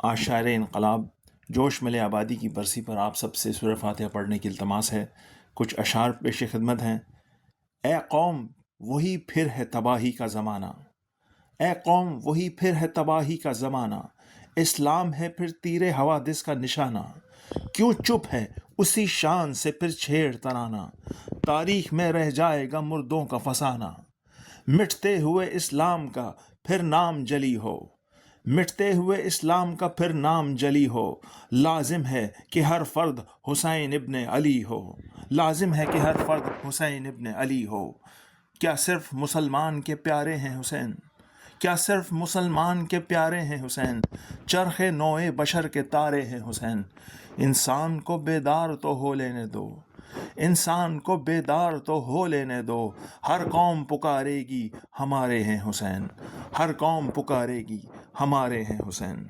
آشار انقلاب جوش ملے آبادی کی برسی پر آپ سب سے سورہ فاتحہ پڑھنے کی التماس ہے۔ کچھ اشعار پیش خدمت ہیں۔ اے قوم وہی پھر ہے تباہی کا زمانہ، اے قوم وہی پھر ہے تباہی کا زمانہ، اسلام ہے پھر تیر حوادث کا نشانہ، کیوں چپ ہے اسی شان سے پھر چھیڑ ترانہ، تاریخ میں رہ جائے گا مردوں کا فسانہ، مٹتے ہوئے اسلام کا پھر نام جلی ہو، مٹتے ہوئے اسلام کا پھر نام جلی ہو، لازم ہے کہ ہر فرد حسین ابن علی ہو، لازم ہے کہ ہر فرد حسین ابن علی ہو۔ کیا صرف مسلمان کے پیارے ہیں حسین؟ کیا صرف مسلمان کے پیارے ہیں حسین؟ چرخ نوع بشر کے تارے ہیں حسین۔ انسان کو بیدار تو ہو لینے دو، انسان کو بیدار تو ہو لینے دو، ہر قوم پکارے گی ہمارے ہیں حسین، ہر قوم پکارے گی ہمارے ہیں حسین۔